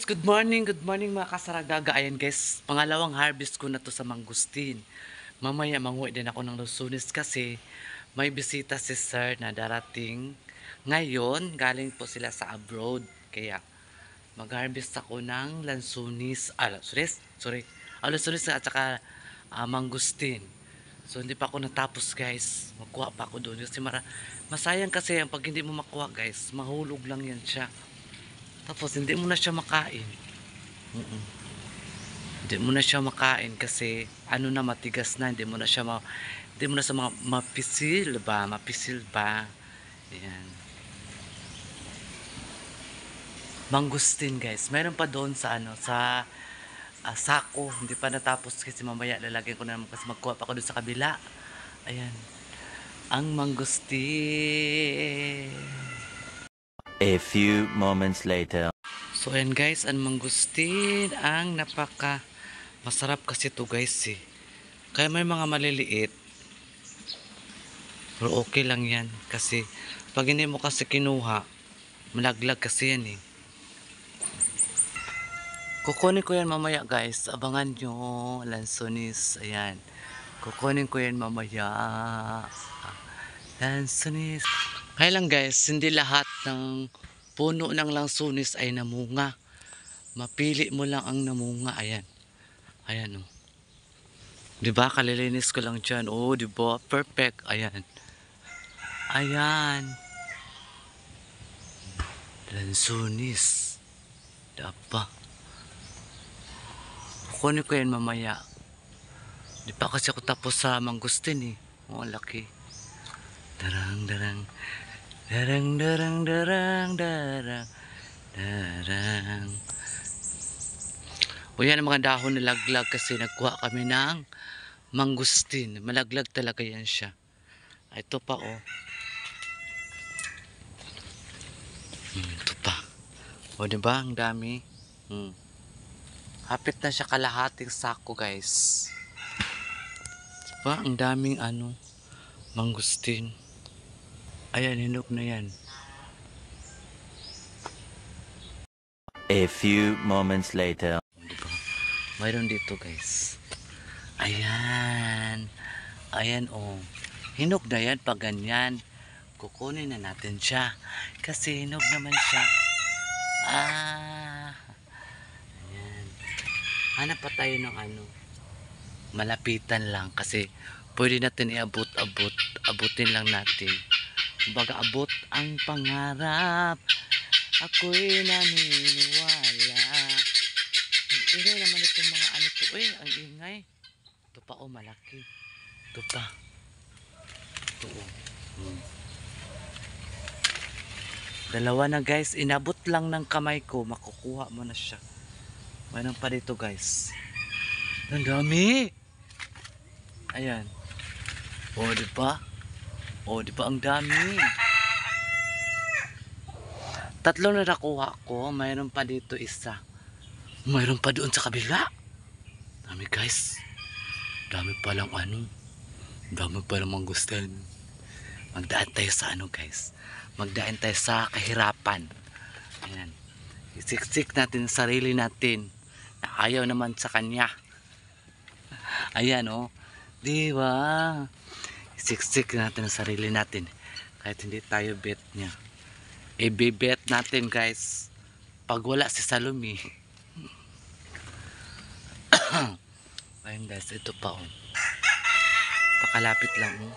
Good morning mga kasaragaga. Ayan guys, pangalawang harvest ko na to sa mangustin. Mamaya manguwi din ako ng lusunis kasi may bisita si sir na darating. Ngayon, galing po sila sa abroad. Kaya mag-harvest ako ng lansunis, lansunis at saka mangustin. So hindi pa ako natapos guys. Makuha pa ako doon kasi masayang kasi ang pag hindi mo makuha guys, mahulog lang yan siya. Tapos hindi mo na siya makain. Mm-mm. Hindi mo na siya makain kasi ano na matigas na, hindi mo na sa mapisil ba. Ayan. Mangustin guys. Mayroon pa doon sa sako. Hindi pa natapos kasi mamaya lalagyan ko na naman kasi magkuha pa ako doon sa kabila. Ayan. Ang mangustin. A few moments later. So ayan guys, ang mangustin ang napaka masarap kasi to guys eh. Kaya may mga maliliit. Pero okay lang yan kasi pag hindi mo kasi kinuha, malaglag kasi yan eh. Kukunin ko yan mamaya guys. Abangan nyo, lansonis. Ayan. Kukunin ko yan mamaya. Lansonis. Kaya lang guys, hindi lahat ng puno ng lansonis ay namunga. Mapili mo lang ang namunga. Ayan. Ayan oh. Diba? Kalilinis ko lang dyan. Oh, diba? Perfect. Ayan. Ayan. Lansunis. Dapa. Kukunin ko yan mamaya. Di pa kasi ako tapos sa mangustin eh. Oh, laki. Darang, darang. Darang, darang, darang, darang. Darang. O yan ang mga dahon na laglag kasi nagkuha kami ng mangustin. Malaglag talaga yan siya. Ito pa oh. Ito pa. O diba? Ang dami. Hapit na siya kalahating sako guys. Diba? Ang daming mangustin. Ayan, hinog na yan. A few moments later. Diba? Mayroon dito guys. Ayan. Ayan oh. Hinog na yan pag ganyan. Kukunin na natin siya. Kasi hinog naman siya. Ayan. Hanap pa tayo ng malapitan lang kasi pwede natin iabot-abot. Abutin lang natin. Baga abot ang pangarap. Ako'y naniniwala. Ang ingay naman itong mga to. Ang ingay. Ito pa oh, malaki. Ito pa. Ito oh. Dalawa na guys. Inabot lang ng kamay ko. Makukuha mo na siya. Mayroon pa dito guys. Ang dami. Ayan. Oh, diba? Oh, diba ang dami? Tatlo na nakuha ko. Mayroon pa dito isa. Mayroon pa doon sa kabila. Dami guys. Dami palang Dami palang mangustin. Magdaan tayo sa guys. Magdaan tayo sa kahirapan. Ayan. Isiksik natin ang sarili natin. Na ayaw naman sa kanya. Ayan oh. Diba? Isiksik natin ang sarili natin. Kahit hindi tayo bet niya. I-bet natin guys. Pag wala si Salome. Ayun guys, ito pa oh. Pakalapit lang oh.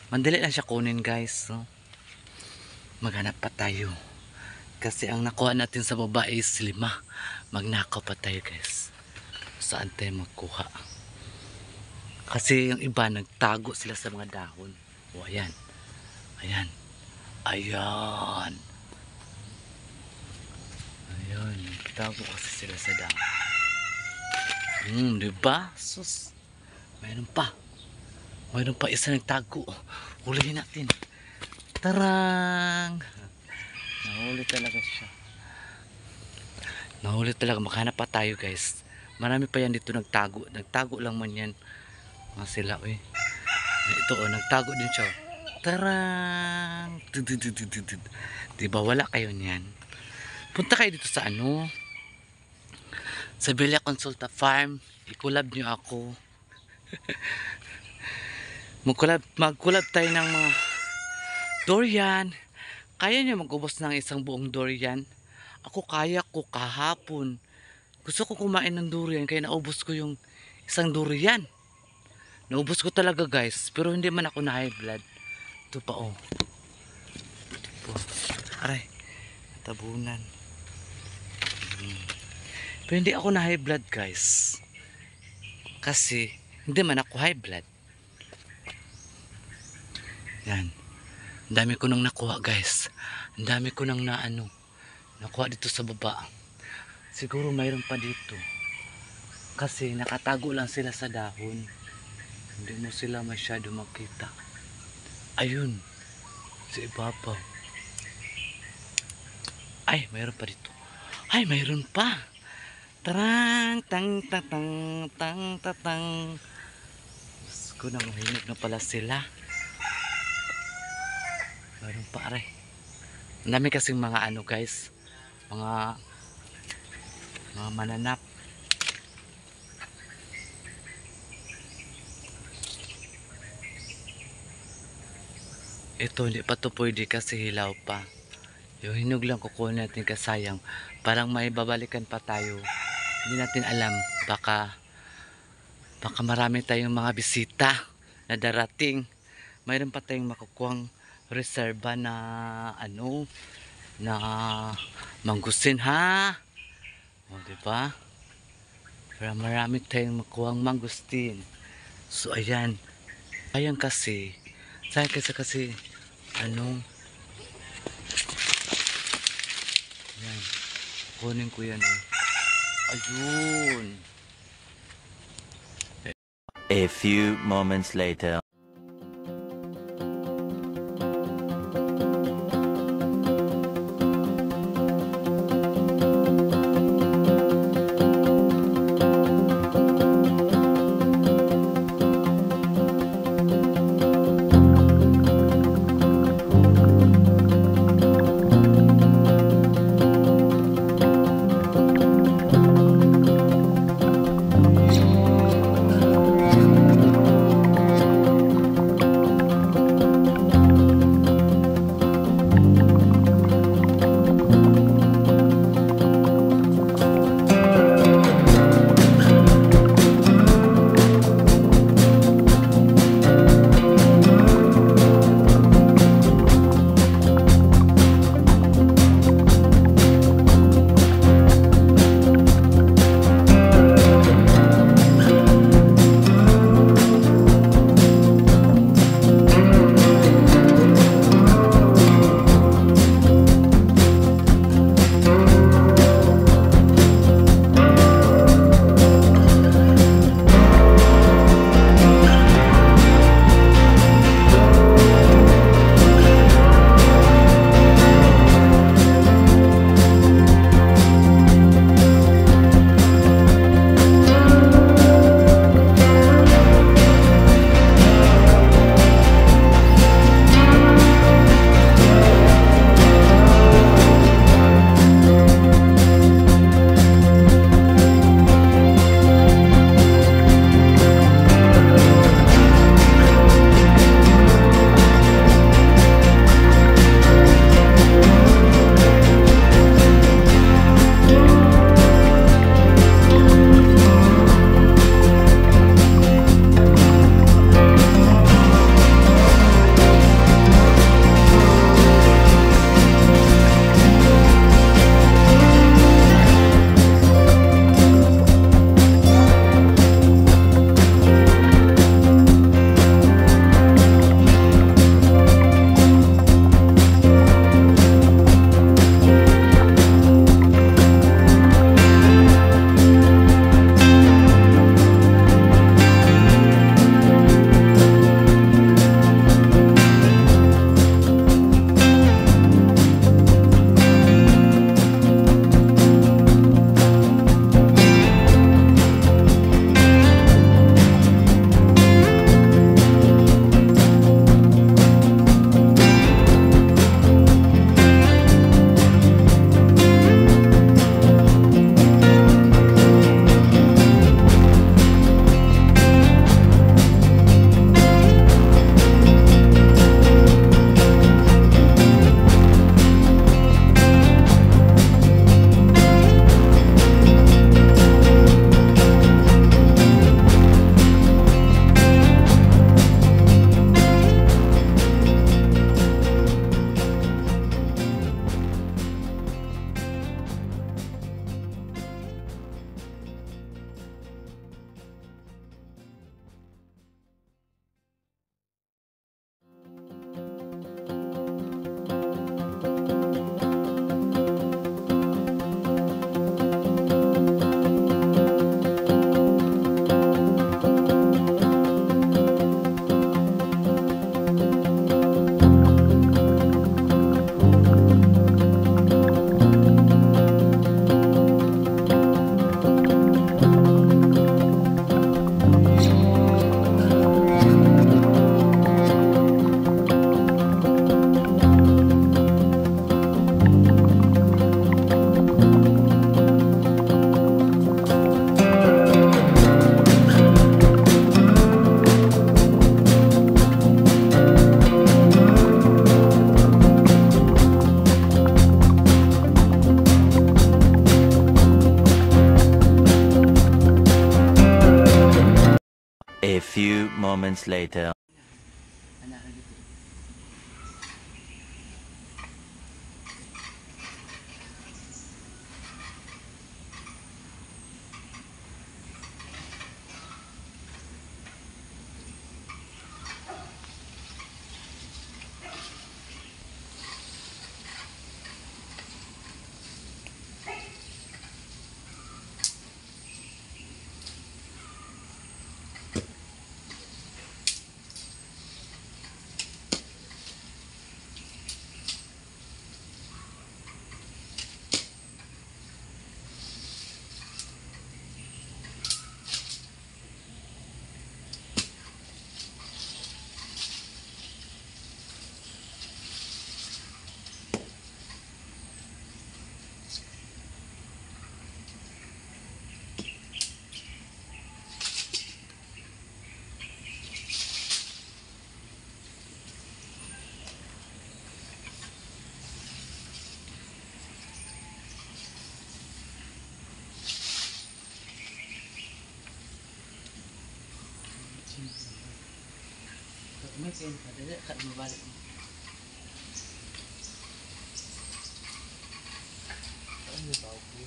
Mandali lang siya kunin guys. No? Maghanap pa tayo. Kasi ang nakuha natin sa baba is 5. Magnakaw pa tayo guys. Saan tayo magkuha? Kasi yung iba nagtago sila sa mga dahon. O ayan. Ayan. Ayan. Ayan. Nagtago kasi sila sa dahon. Diba? Sus. Mayroon pa. Mayroon pa isa nagtago. Hulihin natin. Tarang! Nahuli talaga siya. Nahuli talaga. Maghanap pa tayo guys. Marami pa yan dito nagtago. Nagtago lang man yan. Mga sila eh. Ito oh. Nagtago din siya. Tarang! Diba wala kayo niyan? Punta kayo dito sa ano, sa Villa Consulta Farm. I-collab nyo ako. Mag-collab tayo ng mga durian. Kaya nyo mag-ubos ng isang buong durian? Ako kaya ko kahapon. Gusto ko kumain ng durian kaya naubos ko yung isang durian. Naubos ko talaga guys. Pero hindi man ako na high blood. Ito pa oh. Ito po. Aray. Tabunan. Pero hindi ako na high blood guys. Kasi hindi man ako high blood. Yan. Ang dami ko nang nakuha guys. Ang dami ko nang nakuha dito sa baba. Siguro mayroon pa dito. Kasi nakatago lang sila sa dahon. Hindi mo sila masyado makita. Ayun. Sa ibabaw. Ay, mayroon pa dito. Ay, mayroon pa. Tarang, tang, tang, tang, tang, tang, tang. Diyos ko, nanguhinog na pala sila. Mayroon pa, aray. Ang dami kasing mga guys. Mga mananap. Ito, hindi pa to pwede kasi hilaw pa. Yung hinog lang kukunin natin kasayang. Parang may babalikan pa tayo. Hindi natin alam. Baka marami tayong mga bisita na darating. Mayroon pa tayong makukuhang reserba na na mangustin ha. O diba? Para marami tayong makuhang mangustin. So ayan. Ayan kasi. Sayang kasi yan. Kunin ko yan. Ayun. A few moments later. few moments later. May kain ka, dali ka mabalik mo. Ano ba ako?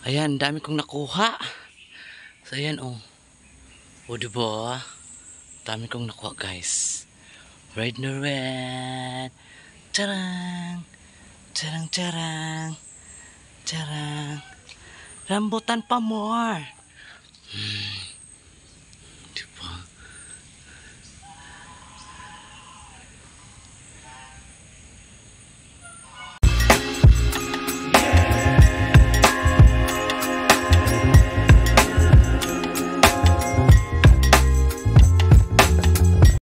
Ayan, dami kong nakuha. So, ayan, oh. O, diba? Dami kong nakuha, guys. Red na red. Charang. Charang, charang. Charang. Rambutan pa more.